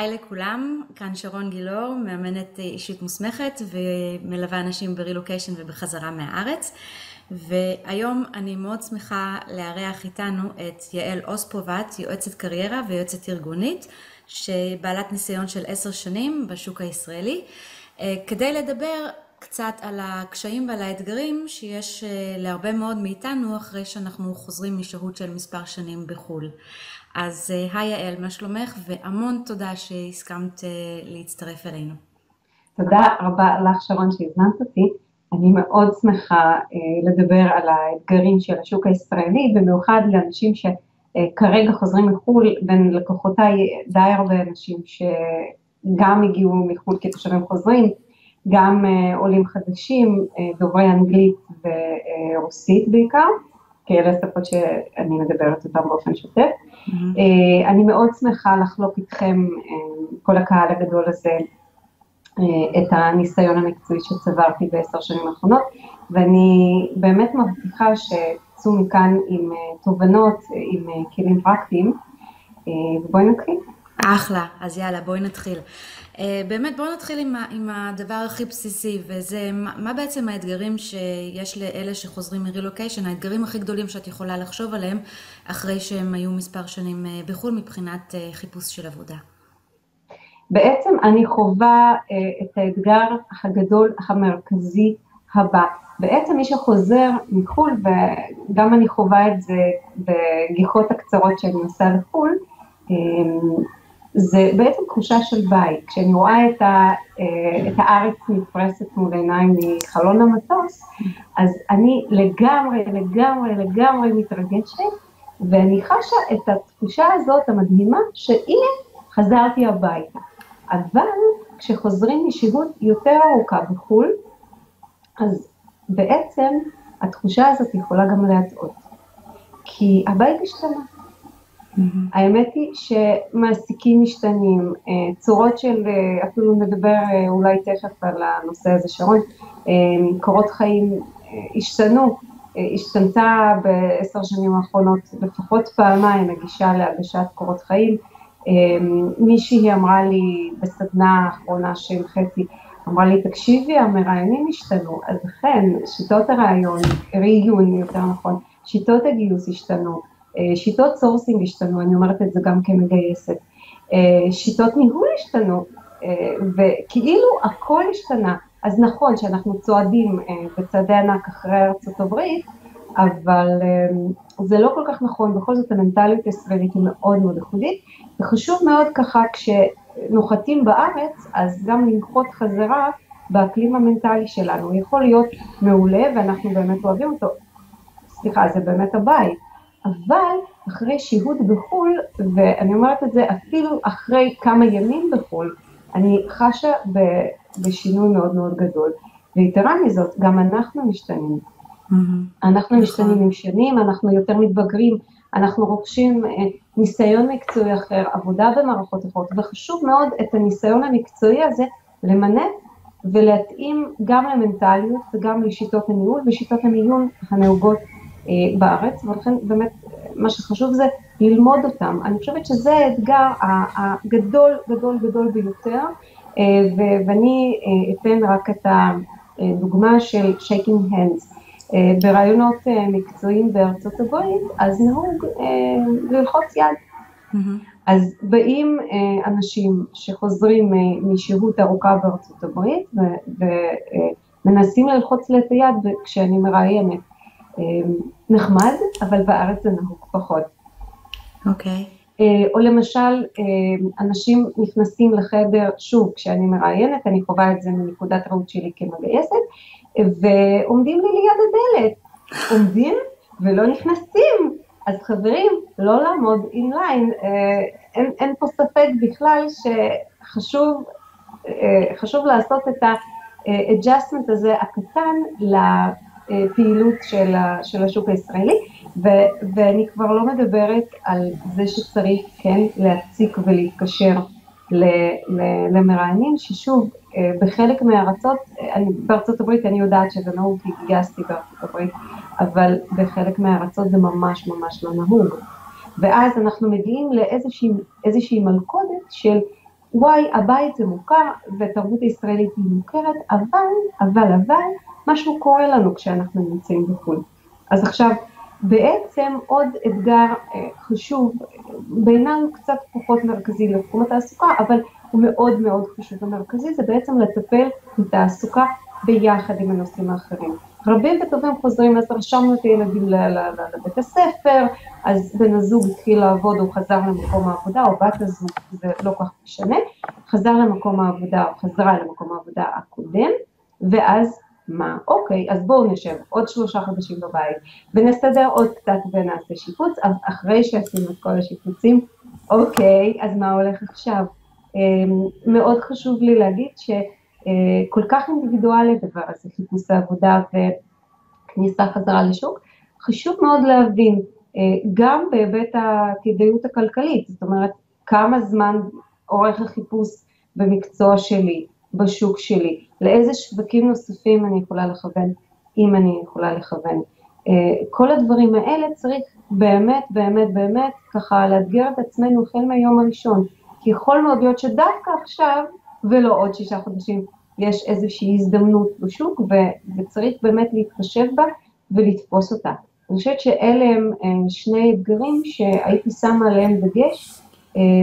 היי לכולם, כאן שרון גילאור, מאמנת אישית מוסמכת ומלווה אנשים ברילוקיישן ובחזרה מהארץ. והיום אני מאוד שמחה לארח איתנו את יעל אוספובט, יועצת קריירה ויועצת ארגונית, שבעלת ניסיון של 10 שנים בשוק הישראלי, כדי לדבר קצת על הקשיים ועל האתגרים שיש להרבה מאוד מאיתנו אחרי שאנחנו חוזרים משהות של מספר שנים בחו"ל. אז היי יעל, מה שלומך? והמון תודה שהסכמת להצטרף אלינו. תודה רבה לך שרון שהזמנת אותי. אני מאוד שמחה לדבר על האתגרים של השוק הישראלי, במיוחד לאנשים שכרגע חוזרים מחו"ל. בין לקוחותיי די הרבה אנשים שגם הגיעו מחו"ל כתושבים חוזרים, גם עולים חדשים, דוברי אנגלית ורוסית בעיקר, כי אלה השפות שאני מדברת אותם באופן שוטף. אני מאוד שמחה לחלוק איתכם, כל הקהל הגדול הזה, את הניסיון המקצועי שצברתי ב10 שנים האחרונות, ואני באמת מבטיחה שצאו מכאן עם תובנות, עם כלים פרקטיים, ובואי נתחיל. אחלה, אז יאללה, בואי נתחיל. באמת בואו נתחיל עם הדבר הכי בסיסי, וזה מה בעצם האתגרים שיש לאלה שחוזרים מרילוקיישן, האתגרים הכי גדולים שאת יכולה לחשוב עליהם, אחרי שהם היו מספר שנים בחו"ל מבחינת חיפוש של עבודה. בעצם אני חווה את האתגר הגדול המרכזי הבא. בעצם מי שחוזר מחו"ל, וגם אני חווה את זה בגיחות הקצרות שאני עושה לחו"ל, זה בעצם תחושה של בית. כשאני רואה את הארץ נפרסת מול עיניי מחלון המטוס, אז אני לגמרי מתרגשת, ואני חשה את התחושה הזאת המדהימה שהנה חזרתי הביתה. אבל כשחוזרים משהות יותר ארוכה בחו"ל, אז בעצם התחושה הזאת יכולה גם להטעות, כי הבית השתנה. האמת היא שמעסיקים משתנים, צורות של, אפילו נדבר אולי תכף על הנושא הזה שרון, קורות חיים השתנו, השתנתה ב10 שנים האחרונות לפחות פעמיים הגישה להגשת קורות חיים. מישהי אמרה לי בסדנה האחרונה של חצי, אמרה לי תקשיבי, המראיינים השתנו, אז לכן שיטות הרעיון, ריון יותר נכון, שיטות הגיוס השתנו, שיטות סורסינג השתנו, אני אומרת את זה גם כמגייסת, שיטות ניהול השתנו, וכאילו הכל השתנה. אז נכון שאנחנו צועדים בצעדי ענק אחרי ארצות הברית, אבל זה לא כל כך נכון, בכל זאת המנטליות הישראלית היא מאוד מאוד ייחודית, וחשוב מאוד ככה כשנוחתים בארץ, אז גם לנחות חזרה באקלים המנטלי שלנו, הוא יכול להיות מעולה ואנחנו באמת אוהבים אותו, סליחה, זה באמת הבית, אבל אחרי שהות בחו"ל, ואני אומרת את זה אפילו אחרי כמה ימים בחו"ל, אני חשה בשינוי מאוד מאוד גדול, ויתרה מזאת, גם אנחנו משתנים. אנחנו משתנים עם שנים, אנחנו יותר מתבגרים, אנחנו רוכשים ניסיון מקצועי אחר, עבודה במערכות אחרות, וחשוב מאוד את הניסיון המקצועי הזה למנף ולהתאים גם למנטליות וגם לשיטות הניהול ושיטות המיון הנהוגות בארץ, ולכן באמת מה שחשוב זה ללמוד אותם. אני חושבת שזה האתגר הגדול ביותר, ואני אתן רק את הדוגמה של shaking hands. ברעיונות מקצועיים בארצות הברית, אז נהוג ללחוץ יד. אז באים אנשים שחוזרים משהות ארוכה בארצות הברית, ומנסים ללחוץ לי את היד, וכשאני מראיינת נחמד, אבל בארץ זה נהוג פחות. אוקיי. או למשל, אנשים נכנסים לחדר, שוב, כשאני מראיינת, אני חווה את זה מנקודת ראות שלי כמגייסת, ועומדים לי ליד הדלת, עומדים ולא נכנסים, אז חברים, לא לעמוד אינליין, אין פה ספק בכלל שחשוב לעשות את ה-adjustment הזה הקטן לפעילות של השוק הישראלי, ואני כבר לא מדברת על זה שצריך כן להציק ולהתקשר למראיינים, ששוב, בחלק מהארצות, בארצות הברית אני יודעת שזה נהוג כי גייסתי בארצות הברית, אבל בחלק מהארצות זה ממש לא נהוג. ואז אנחנו מגיעים לאיזושהי מלכודת של וואי, הבית זה מוכר, ותרבות הישראלית היא מוכרת, אבל, משהו קורה לנו כשאנחנו נמצאים בחו"ל. אז עכשיו, בעצם עוד אתגר חשוב, בעיניי הוא קצת פחות מרכזי לתחום התעסוקה, אבל הוא מאוד מאוד חשוב ומרכזי, זה בעצם לטפל בתעסוקה ביחד עם הנושאים האחרים. רבים וטובים חוזרים, אז רשמנו את הילדים לבית הספר, אז בן הזוג התחיל לעבוד, הוא חזר למקום העבודה, או בת הזוג, זה לא כך משנה, חזר למקום העבודה, או חזרה למקום העבודה הקודם, ואז מה? אוקיי, אז בואו נשב עוד 3 חודשים בבית, ונסתדר עוד קצת ונעשה שיפוץ, אחרי שעשינו את כל השיפוצים, אוקיי, אז מה הולך עכשיו? מאוד חשוב לי להגיד שכל כך אינדיבידואלי דבר הזה, חיפוש העבודה וכניסה חזרה לשוק, חשוב מאוד להבין, גם בהיבט הכדאיות הכלכלית, זאת אומרת, כמה זמן אורך החיפוש במקצוע שלי, בשוק שלי, לאיזה שווקים נוספים אני יכולה לכוון, אם אני יכולה לכוון. כל הדברים האלה צריך באמת ככה לאתגר את עצמנו החל מהיום הראשון, כי יכול מאוד להיות שדווקא עכשיו ולא עוד 6 חודשים יש איזושהי הזדמנות בשוק וצריך באמת להתחשב בה ולתפוס אותה. אני חושבת שאלה הם שני אתגרים שהייתי שמה עליהם דגש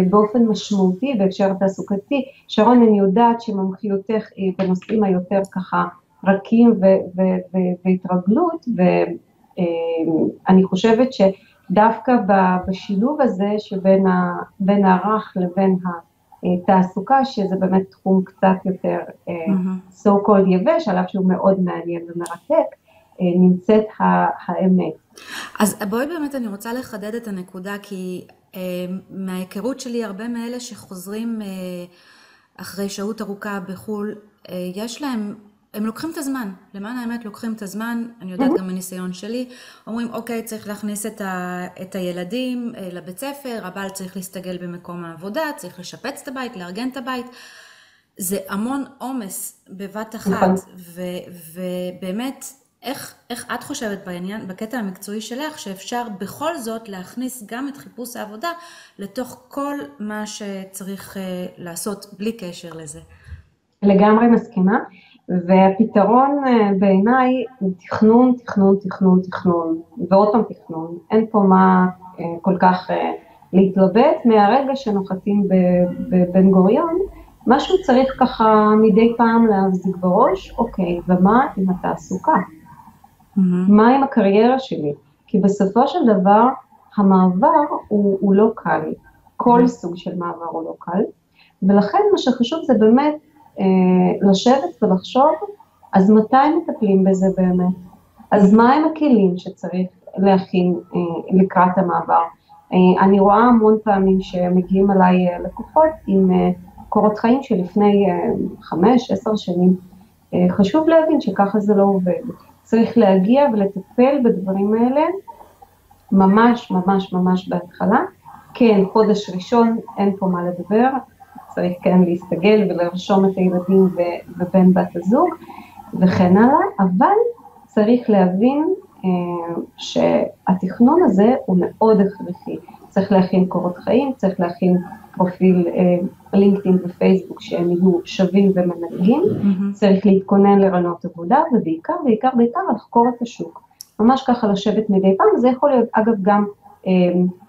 באופן משמעותי בהקשר התעסוקתי. שרון, אני יודעת שמומחיותך בנושאים היותר ככה רכים והתרגלות, ואני חושבת שדווקא בשילוב הזה שבין הערך לבין התעסוקה, שזה באמת תחום קצת יותר so called יבש, עליו שהוא מאוד מעניין ומרתק, נמצאת האמת. אז בואי באמת אני רוצה לחדד את הנקודה, כי מההיכרות שלי הרבה מאלה שחוזרים אחרי שהות ארוכה בחול, יש להם, הם לוקחים את הזמן, למען האמת לוקחים את הזמן, אני יודעת גם מניסיון שלי, אומרים אוקיי, צריך להכניס את הילדים לבית ספר, הבעל צריך להסתגל במקום העבודה, צריך לשפץ את הבית, לארגן את הבית, זה המון עומס בבת אחת, ובאמת איך את חושבת בעניין, בקטע המקצועי שלך, שאפשר בכל זאת להכניס גם את חיפוש העבודה לתוך כל מה שצריך לעשות בלי קשר לזה? לגמרי מסכימה, והפתרון בעיניי הוא תכנון, ועוד פעם תכנון. אין פה מה כל כך להתלבט, מהרגע שנוחתים בבן גוריון, משהו צריך ככה מדי פעם להחזיק בראש, אוקיי, ומה עם התעסוקה? מה עם הקריירה שלי? כי בסופו של דבר, המעבר הוא לא קל, כל סוג של מעבר הוא לא קל, ולכן מה שחשוב זה באמת לשבת ולחשוב, אז מתי מטפלים בזה באמת? אז מה הם הכלים שצריך להכין לקראת המעבר? אני רואה המון פעמים שמגיעים אליי לקוחות עם קורות חיים שלפני 5-10 שנים, חשוב להבין שככה זה לא עובד. צריך להגיע ולטפל בדברים האלה ממש בהתחלה. כן, חודש ראשון אין פה מה לדבר, צריך כן להסתגל ולרשום את הילדים ובן בת הזוג וכן הלאה, אבל צריך להבין שהתכנון הזה הוא מאוד הכרחי. צריך להכין קורות חיים, צריך להכין פרופיל לינקדאין ופייסבוק שהם יהיו שווים ומנהגים, צריך להתכונן לרעיונות עבודה, ובעיקר לחקור את השוק. ממש ככה לשבת מדי פעם, זה יכול להיות אגב גם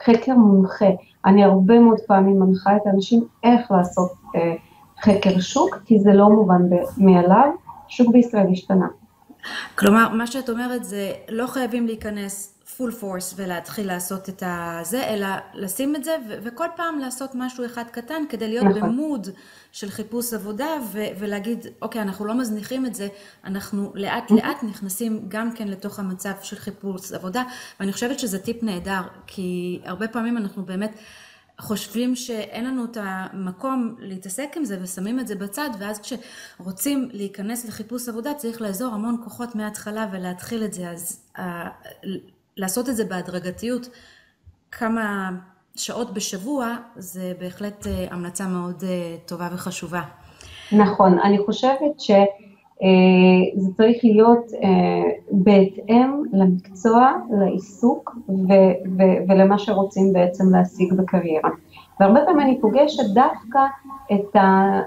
חקר מומחה. אני הרבה מאוד פעמים מנחה את האנשים איך לעשות חקר שוק, כי זה לא מובן מאליו, שוק בישראל השתנה. כלומר, מה שאת אומרת זה לא חייבים להיכנס full force ולהתחיל לעשות את זה, אלא לשים את זה וכל פעם לעשות משהו אחד קטן כדי להיות במוד של חיפוש עבודה ולהגיד, אוקיי, אנחנו לא מזניחים את זה, אנחנו לאט לאט נכנסים גם כן לתוך המצב של חיפוש עבודה, ואני חושבת שזה טיפ נהדר, כי הרבה פעמים אנחנו באמת חושבים שאין לנו את המקום להתעסק עם זה ושמים את זה בצד, ואז כשרוצים להיכנס לחיפוש עבודה צריך לאזור המון כוחות מההתחלה ולהתחיל את זה, אז לעשות את זה בהדרגתיות כמה שעות בשבוע, זה בהחלט המלצה מאוד טובה וחשובה. נכון, אני חושבת שזה צריך להיות בהתאם למקצוע, לעיסוק ולמה שרוצים בעצם להשיג בקריירה. והרבה פעמים אני פוגשת דווקא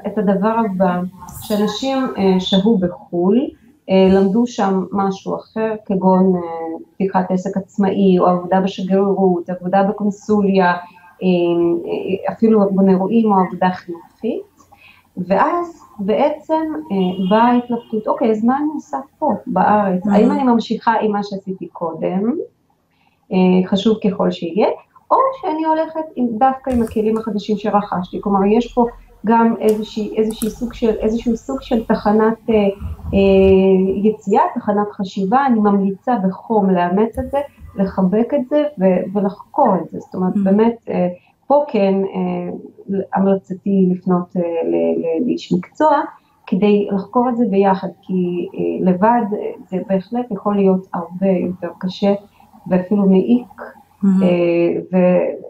את הדבר הבא, שאנשים שהו בחו"ל, למדו שם משהו אחר, כגון פתיחת עסק עצמאי, או עבודה בשגרירות, עבודה בקונסוליה, אפילו ארגון אירועים או עבודה חינוכית, ואז בעצם באה ההתלבטות, אוקיי, אז מה אני עושה פה בארץ? האם אני ממשיכה עם מה שעשיתי קודם, חשוב ככל שיהיה, או שאני הולכת דווקא עם הכלים החדשים שרכשתי, כלומר יש פה גם איזשהו סוג של תחנת יציאה, תחנת חשיבה, אני ממליצה בחום לאמץ את זה, לחבק את זה ולחקור את זה, זאת אומרת באמת פה כן המלצתי לפנות לאיש מקצוע, כדי לחקור את זה ביחד, כי לבד זה בהחלט יכול להיות הרבה יותר קשה, ואפילו מעיק,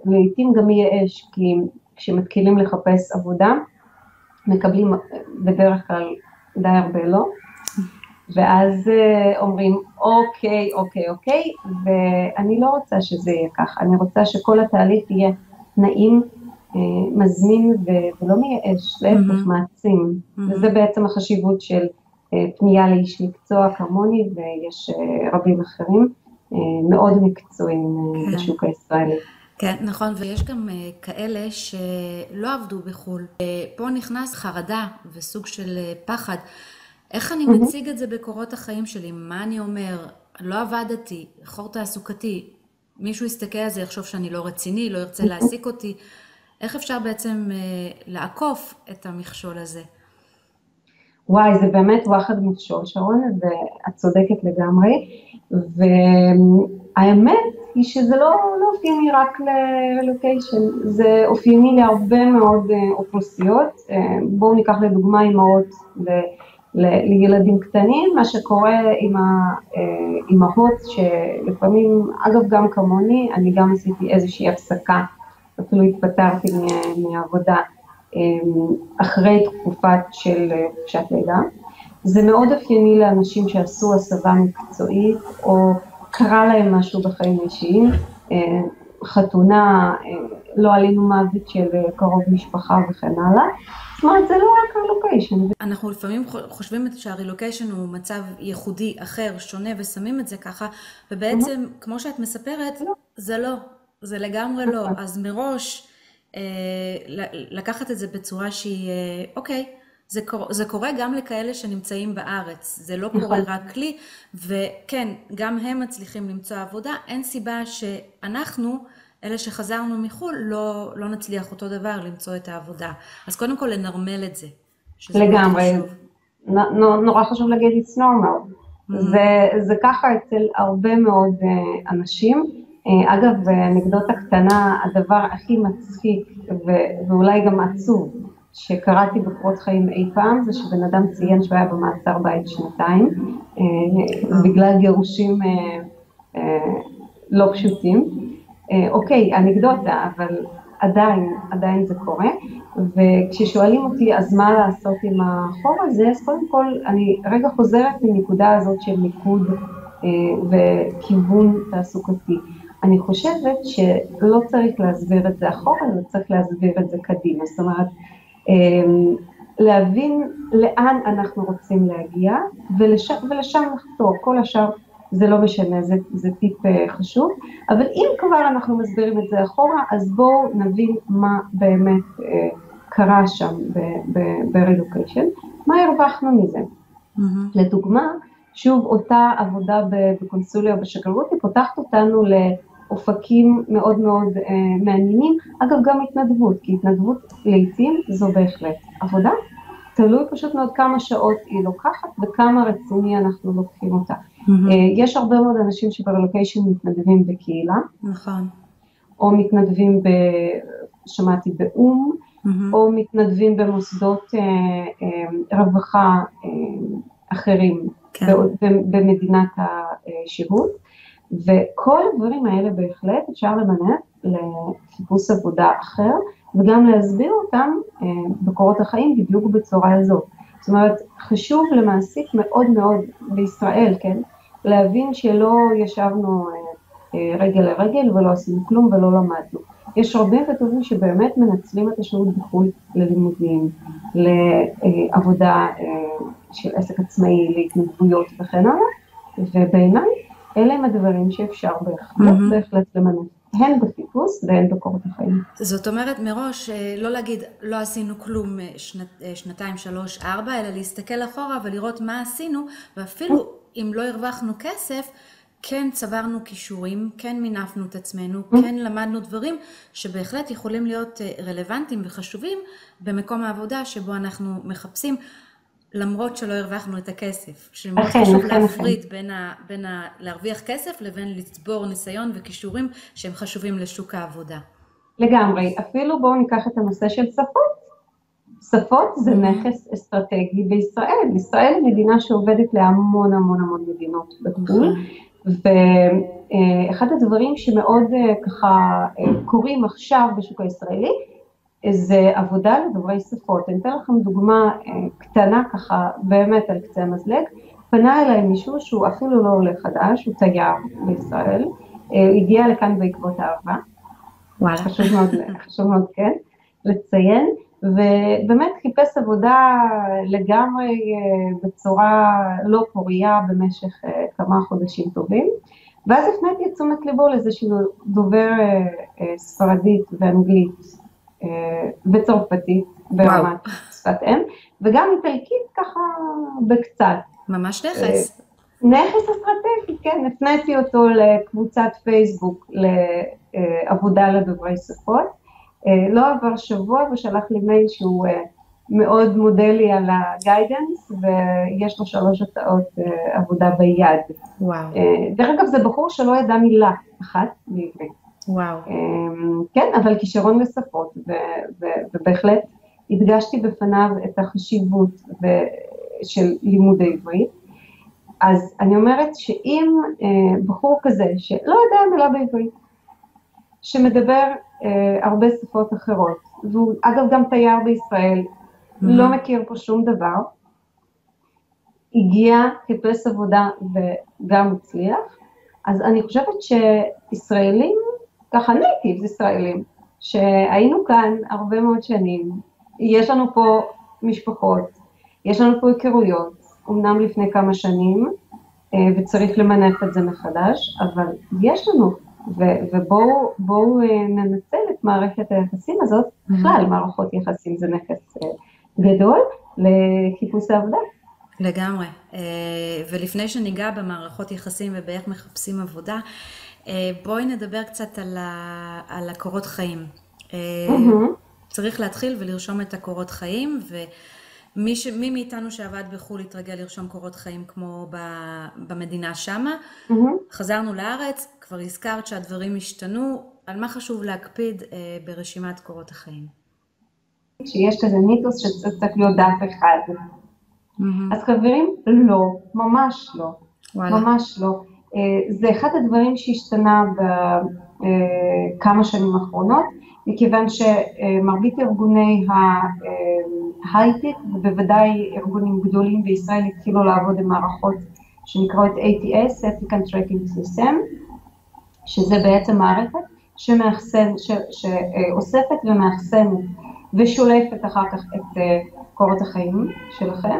ולעיתים גם מייאש, כי כשמתחילים לחפש עבודה, מקבלים בדרך כלל די הרבה לא, ואז אומרים אוקיי, ואני לא רוצה שזה יהיה כך, אני רוצה שכל התהליך יהיה נעים, מזמין ולא מייאש, להפך מעצים, וזה בעצם החשיבות של פנייה לאיש מקצוע כמוני, ויש רבים אחרים מאוד מקצועיים בשוק הישראלי. כן, נכון, ויש גם כאלה שלא עבדו בחו"ל. פה נכנס חרדה וסוג של פחד. איך אני מציג את זה בקורות החיים שלי? מה אני אומר? לא עבדתי, חור תעסוקתי, מישהו יסתכל על זה, יחשוב שאני לא רציני, לא ירצה להעסיק אותי. איך אפשר בעצם לעקוף את המכשול הזה? וואי, זה באמת וואחד מכשול, שרון, ואת צודקת לגמרי, והאמת היא שזה לא אופייני רק לרילוקיישן, זה אופייני להרבה מאוד אוכלוסיות. בואו ניקח לדוגמה אימהות לילדים קטנים, מה שקורה עם האימהות שלפעמים, אגב גם כמוני, אני גם עשיתי איזושהי הפסקה, אפילו התפטרתי מהעבודה אחרי תקופת של חופשת לידה. זה מאוד אופייני לאנשים שעשו הסבה מקצועית, או קרה להם משהו בחיים אישיים, חתונה, לא עלינו מוות של קרוב משפחה וכן הלאה. זאת אומרת, זה לא רק רילוקיישן. אנחנו לפעמים חושבים שהרילוקיישן הוא מצב ייחודי, אחר, שונה, ושמים את זה ככה, ובעצם, כמו שאת מספרת, זה לא, זה לגמרי לא. אז מראש, לקחת את זה בצורה שהיא, אוקיי, זה קורה גם לכאלה שנמצאים בארץ, זה לא קורה רק לי, וכן, גם הם מצליחים למצוא עבודה, אין סיבה שאנחנו, אלה שחזרנו מחול, לא נצליח אותו דבר למצוא את העבודה. אז קודם כל לנרמל את זה. לגמרי, נורא חשוב להגיד it's normal, זה ככה אצל הרבה מאוד אנשים. אגב, אנקדוטה קטנה, הדבר הכי מצחיק ואולי גם עצוב, שקראתי בקורות חיים אי פעם, זה שבן אדם ציין שהוא היה במעצר בית 2 בגלל גירושים לא פשוטים. אוקיי, אנקדוטה, אבל עדיין זה קורה, וכששואלים אותי אז מה לעשות עם החור הזה, אז קודם כל אני רגע חוזרת מנקודה הזאת של מיקוד וכיוון תעסוקתי. אני חושבת שלא צריך להסביר את זה אחורה, אלא צריך להסביר את זה קדימה, זאת אומרת, להבין לאן אנחנו רוצים להגיע, ולשם לחתור, כל השאר זה לא משנה, זה טיפ חשוב, אבל אם כבר אנחנו מסבירים את זה אחורה, אז בואו נבין מה באמת קרה שם ברילוקיישן, מה הרווחנו מזה. לדוגמה, שוב אותה עבודה בקונסוליה או בשגרירות, היא פותחת אותנו לאופקים מאוד מאוד מעניינים, אגב גם התנדבות, כי התנדבות לעתים זו בהחלט עבודה, תלוי פשוט מאוד כמה שעות היא לוקחת וכמה רציני אנחנו לוקחים אותה. יש הרבה מאוד אנשים שברילוקיישן מתנדבים בקהילה, נכון. או מתנדבים שמעתי באום, או מתנדבים במוסדות רווחה אחרים במדינת השהות, וכל הדברים האלה בהחלט אפשר למנף לחיפוש עבודה אחר, וגם להסביר אותם בקורות החיים בדיוק בצורה הזאת. זאת אומרת, חשוב למעסיק מאוד מאוד בישראל, כן? להבין שלא ישבנו רגל לרגל ולא עשינו כלום ולא למדנו. יש הרבה וטובים שבאמת מנצלים את השהות בחו"ל ללימודים, לעבודה של עסק עצמאי, להתנדבויות וכן הלאה, ובעיניי אלה הם הדברים שאפשר בהחלט למנף, הן בחיפוש והן בקורות החיים. זאת אומרת מראש לא להגיד לא עשינו כלום שנתיים, 3, 4, אלא להסתכל אחורה ולראות מה עשינו, ואפילו אם לא הרווחנו כסף, כן צברנו כישורים, כן מינפנו את עצמנו, כן למדנו דברים שבהחלט יכולים להיות רלוונטיים וחשובים במקום העבודה שבו אנחנו מחפשים, למרות שלא הרווחנו את הכסף. שמאוד חשוב להפריד בין להרוויח כסף לבין לצבור ניסיון וכישורים שהם חשובים לשוק העבודה. לגמרי, אפילו בואו ניקח את הנושא של שפות. שפות זה נכס אסטרטגי בישראל. ישראל היא מדינה שעובדת להמון המון המון מדינות בחו"ל, ואחד הדברים שמאוד ככה קורים עכשיו בשוק הישראלי, זה עבודה לדוברי שפות. אני אתן לכם דוגמה קטנה ככה, באמת על קצה המזלג. פנה אליי מישהו שהוא אפילו לא עולה חדש, הוא תייר בישראל, הגיע לכאן בעקבות אהבה. וואלה. חשוב מאוד, כן, לציין, ובאמת חיפש עבודה לגמרי בצורה לא פוריה במשך כמה חודשים טובים, ואז הפניתי את תשומת ליבו לזה שהוא דובר ספרדית ואנגלית וצרפתית ברמת שפת אם, וגם איטלקית ככה בקצת. ממש נכס. נכס אסטרטגי, כן, הפניתי אותו לקבוצת פייסבוק לעבודה לדוברי שפות, לא עבר שבוע ושלח לי מייל שהוא מאוד מודה לי על הגיידנס, ויש לו 3 הצעות עבודה ביד. וואו. דרך אגב זה בחור שלא ידע מילה אחת בעברית. וואו. כן, אבל כישרון לשפות, ובהחלט הדגשתי בפניו את החשיבות של לימוד העברית. אז אני אומרת שאם בחור כזה שלא יודע מילה בעברית, שמדבר הרבה שפות אחרות, והוא אגב גם תייר בישראל, לא מכיר פה שום דבר, הגיע, חיפש עבודה וגם הצליח, אז אני חושבת שישראלים, ככה נייטיבס ישראלים, שהיינו כאן הרבה מאוד שנים, יש לנו פה משפחות, יש לנו פה היכרויות, אמנם לפני כמה שנים, וצריך למנף את זה מחדש, אבל יש לנו, ובואו ננצל את מערכת היחסים הזאת, בכלל מערכות יחסים זה נכס גדול לחיפוש העבודה. לגמרי, ולפני שניגע במערכות יחסים ובאיך מחפשים עבודה, בואי נדבר קצת על הקורות חיים. צריך להתחיל ולרשום את הקורות חיים, מי מאיתנו שעבד בחו"ל התרגל לרשום קורות חיים כמו במדינה שמה, חזרנו לארץ, כבר הזכרת שהדברים השתנו, על מה חשוב להקפיד ברשימת קורות החיים? שיש כזה מיתוס שצריך להיות דף אחד. אז חברים, לא, ממש לא, ממש לא. זה אחד הדברים שהשתנה בכמה שנים האחרונות, מכיוון שמרבית ארגוני ההייטק, ובוודאי ארגונים גדולים בישראל, התחילו לעבוד עם מערכות שנקראות ATS, Applicant Tracking System, שזה בעצם מערכת שאוספת ומאחסנת ושולפת אחר כך את קורות החיים שלכם,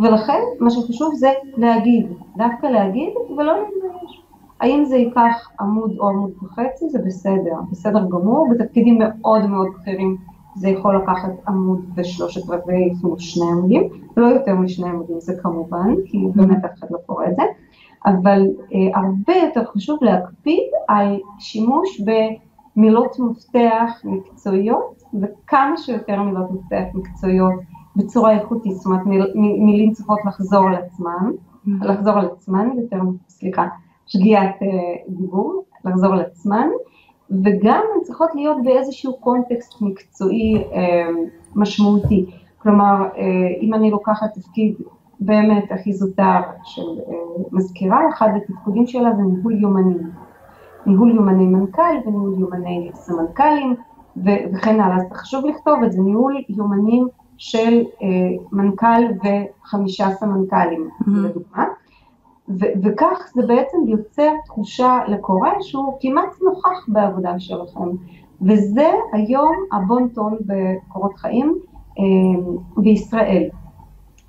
ולכן מה שחשוב זה להגיד, דווקא להגיד ולא להתבייש. האם זה ייקח עמוד או עמוד וחצי, זה בסדר, בסדר גמור, בתפקידים מאוד מאוד בכירים זה יכול לקחת עמוד ו3/4, אפילו 2 עמודים, לא יותר מ2 עמודים זה כמובן, כי באמת אף אחד לא קורא את זה, אבל הרבה יותר חשוב להקפיד על שימוש במילות מפתח מקצועיות, וכמה שיותר מילות מפתח מקצועיות בצורה איכותית, זאת אומרת מילים צריכות לחזור על עצמן, יותר, סליחה, שגיאת דיבור, לחזור על עצמן, וגם הן צריכות להיות באיזשהו קונטקסט מקצועי משמעותי. כלומר, אם אני לוקחת תפקיד באמת הכי זוטר של מזכירה, אחד התפקודים שלה זה ניהול יומנים. ניהול יומני מנכ"ל וניהול יומני סמנכ"לים וכן הלאה. אז חשוב לכתוב את זה, ניהול יומנים של מנכ"ל ו5 סמנכ"לים, לדוגמה. וכך זה בעצם יוצר תחושה לקורא שהוא כמעט נוכח בעבודה שלכם. וזה היום הבון-טון בקורות חיים בישראל.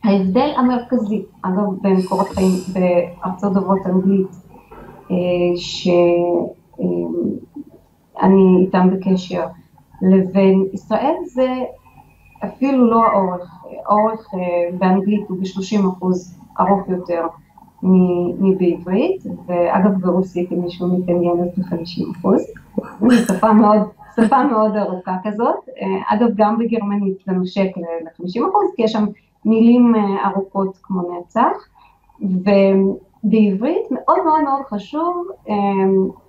ההבדל המרכזי, אגב, בין קורות חיים בארצות דוברות אנגלית, שאני איתם בקשר, לבין ישראל, זה אפילו לא האורך באנגלית הוא ב-30% ארוך יותר מבעברית, ואגב ברוסית אם מישהו מתעניין אז ב-50%, שפה מאוד ארוכה כזאת, אגב גם בגרמנית זה נושק ל-50%, כי יש שם מילים ארוכות כמו נצח, ובעברית מאוד מאוד מאוד חשוב,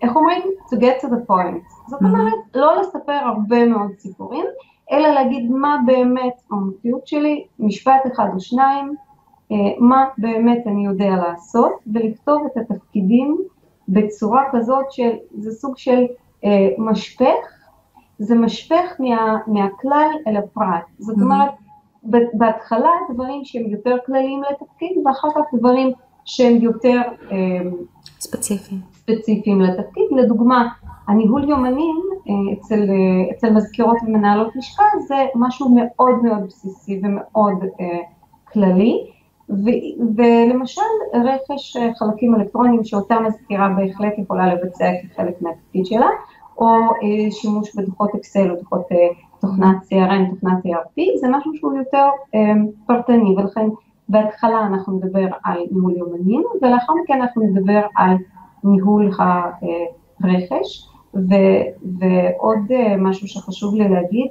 איך אומרים? To get to the point, זאת אומרת לא לספר הרבה מאוד סיפורים, אלא להגיד מה באמת המומחיות שלי, משפט אחד או שניים, מה באמת אני יודע לעשות, ולכתוב את התפקידים בצורה כזאת שזה סוג של משפך, זה משפך מהכלל אל הפרט, זאת אומרת, בהתחלה דברים שהם יותר כלליים לתפקיד, ואחר כך דברים שהם יותר ספציפיים לתפקיד, לדוגמה, הניהול יומנים אצל מזכירות ומנהלות לשכה זה משהו מאוד מאוד בסיסי ומאוד כללי, ולמשל רכש חלקים אלקטרוניים שאותה מזכירה בהחלט יכולה לבצע כחלק מהתפקיד שלה, או שימוש בדוחות אקסל או דוחות תוכנת CRM, תוכנת ERP, זה משהו שהוא יותר פרטני, ולכן בהתחלה אנחנו נדבר על ניהול יומנים, ולאחר מכן אנחנו נדבר על ניהול הרכש, ועוד משהו שחשוב לי להגיד,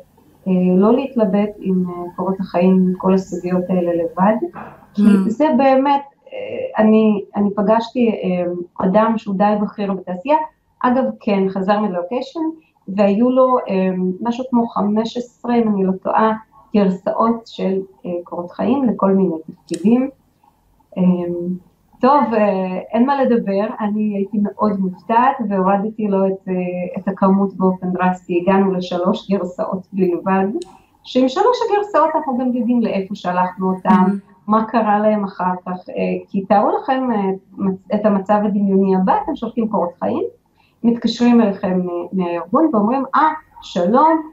לא להתלבט עם קורות החיים, עם כל הסוגיות האלה לבד, כי זה באמת, אני פגשתי אדם שהוא די בכיר בתעשייה, אגב כן, חזר מלוקיישן, והיו לו משהו כמו 15, אם אני לא טועה, גרסאות של קורות חיים לכל מיני תפקידים. טוב, אין מה לדבר, אני הייתי מאוד מופתעת והורדתי לו את הכמות באופן דרסטי, הגענו ל3 גרסאות בלבד, שעם 3 הגרסאות אנחנו גם יודעים לאיפה שלחנו אותם, מה קרה להם אחר כך, כי תארו לכם את המצב הדמיוני הבא, אתם שולחים קורות חיים, מתקשרים אליכם מהארגון ואומרים, שלום,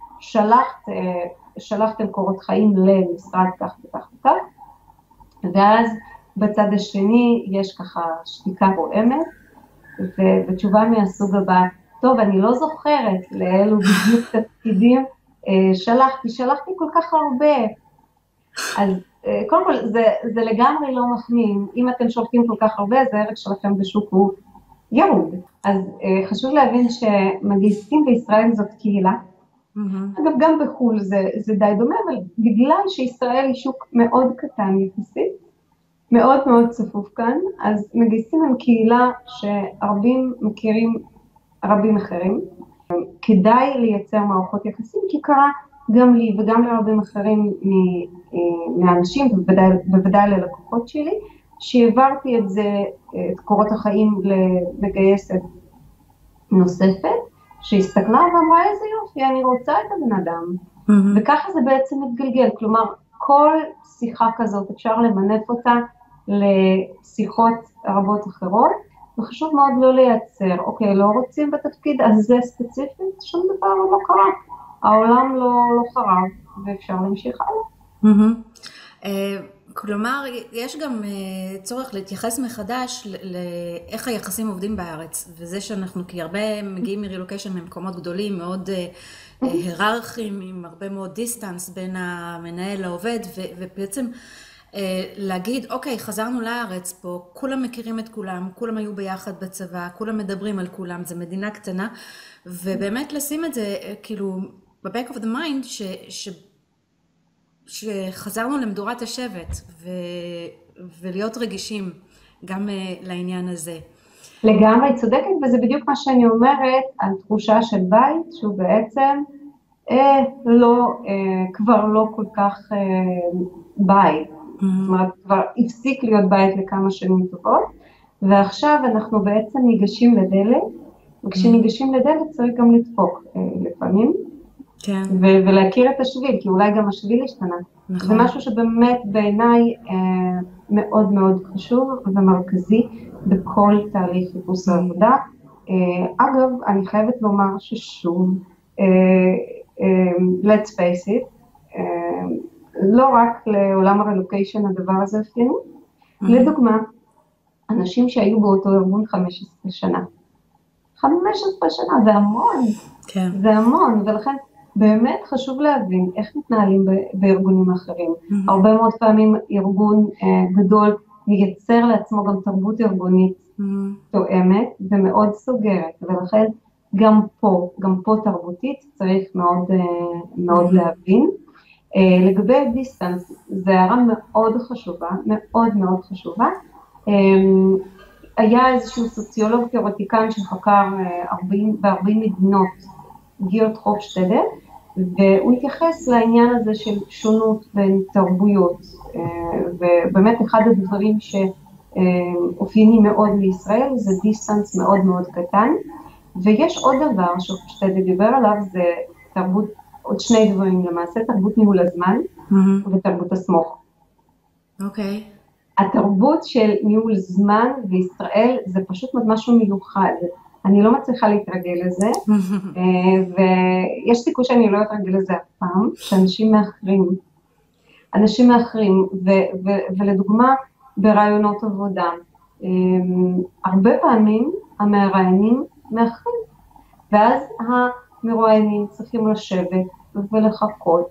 שלחתם קורות חיים למשרד כך וכך וכך, ואז בצד השני יש ככה שתיקה רועמת, ותשובה מהסוג הבא, טוב, אני לא זוכרת לאלו בדיוק תפקידים, שלחתי כל כך הרבה, אז קודם כל זה לגמרי לא מחמיא, אם אתם שולחים כל כך הרבה, אז הערך שלכם בשוק הוא ירוד, אז חשוב להבין שמגייסים בישראל זאת קהילה, אגב גם בחול זה די דומה, אבל בגלל שישראל היא שוק מאוד קטן יחסית, מאוד מאוד צפוף כאן, אז מגייסים הם קהילה שרבים מכירים רבים אחרים, כדאי לייצר מערכות יחסים, כי קרה גם לי וגם לרבים אחרים מהאנשים, בוודאי ללקוחות שלי, שהעברתי את זה, את קורות החיים למגייסת נוספת, שהסתכלה ואמרה איזה יופי, אני רוצה את הבן אדם, וככה זה בעצם מתגלגל, כלומר כל שיחה כזאת אפשר למנף אותה לשיחות רבות אחרות, וחשוב מאוד לא לייצר, אוקיי, לא רוצים בתפקיד, אז זה ספציפית, שום דבר לא קרה, העולם לא חרב, ואפשר להמשיך הלאה. כלומר, יש גם צורך להתייחס מחדש לאיך היחסים עובדים בארץ, וזה שאנחנו כי הרבה מגיעים מרילוקיישן ממקומות גדולים, מאוד היררכיים, עם הרבה מאוד דיסטנס בין המנהל לעובד, ובעצם להגיד, אוקיי, חזרנו לארץ פה, כולם מכירים את כולם, כולם היו ביחד בצבא, כולם מדברים על כולם, זה מדינה קטנה, ובאמת לשים את זה כאילו ב-back of the mind, שחזרנו למדורת השבט, ולהיות רגישים גם לעניין הזה. לגמרי צודקת, וזה בדיוק מה שאני אומרת, על תחושה של בית, שהוא בעצם כבר לא כל כך בית, זאת אומרת, כבר הפסיק להיות בית לכמה שנים טובות, ועכשיו אנחנו בעצם ניגשים לדלת, וכשניגשים לדלת צריך גם לדפוק לפעמים, כן. ולהכיר את השביל, כי אולי גם השביל השתנה. נכון. זה משהו שבאמת בעיניי מאוד מאוד חשוב ומרכזי בכל תהליך חיפוש העבודה. אגב, אני חייבת לומר ששוב, let's face it, לא רק לעולם הרלוקיישן הדבר הזה אופייני. לדוגמה, אנשים שהיו באותו ארגון 15 שנה. 15 שנה, זה המון. כן. זה המון, ולכן באמת חשוב להבין איך מתנהלים בארגונים אחרים. הרבה מאוד פעמים ארגון גדול מייצר לעצמו גם תרבות ארגונית תואמת ומאוד סוגרת, ולכן גם פה תרבותית צריך מאוד להבין. לגבי דיסטנס, זו הערה מאוד חשובה, מאוד מאוד חשובה. היה איזשהו סוציולוג תיאורטיקן שחקר ב-40 מדינות, גיורט הופשטדר, והוא התייחס לעניין הזה של שונות בין תרבויות, ובאמת אחד הדברים שאופייני מאוד לישראל זה דיסטנס מאוד מאוד קטן, ויש עוד דבר שהופשטדר דיבר עליו, זה תרבות, עוד שני דברים למעשה, תרבות ניהול הזמן ותרבות הסמוך. אוקיי. התרבות של ניהול זמן בישראל זה פשוט משהו מיוחד, אני לא מצליחה להתרגל לזה, ויש סיכוי שאני לא אתרגל לזה אף פעם, אנשים מאחרים, ולדוגמה ברעיונות עבודה, הרבה פעמים המראיינים מאחרים, ואז המרואיינים צריכים לשבת ולחכות,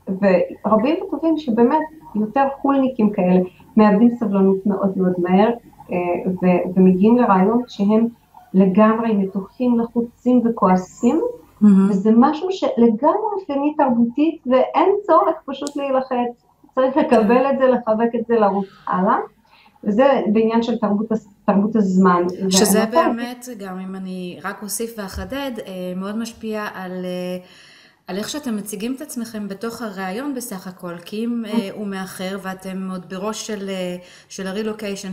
ורבים וטובים שבאמת יותר חולניקים כאלה, מאבדים סבלנות מאוד מאוד מהר, ומגיעים לרעיון שהם לגמרי מתוחים, לחוצים וכועסים, וזה משהו שלגמרי אופייני תרבותית, ואין צורך פשוט להילחץ, צריך לקבל את זה, לחבק את זה, לרוץ הלאה, וזה בעניין של תרבות הזמן. שזה באמת, גם אם אני רק אוסיף ואחדד, מאוד משפיע על איך שאתם מציגים את עצמכם בתוך הרעיון בסך הכל, כי אם הוא מאחר ואתם עוד בראש של הרילוקיישן,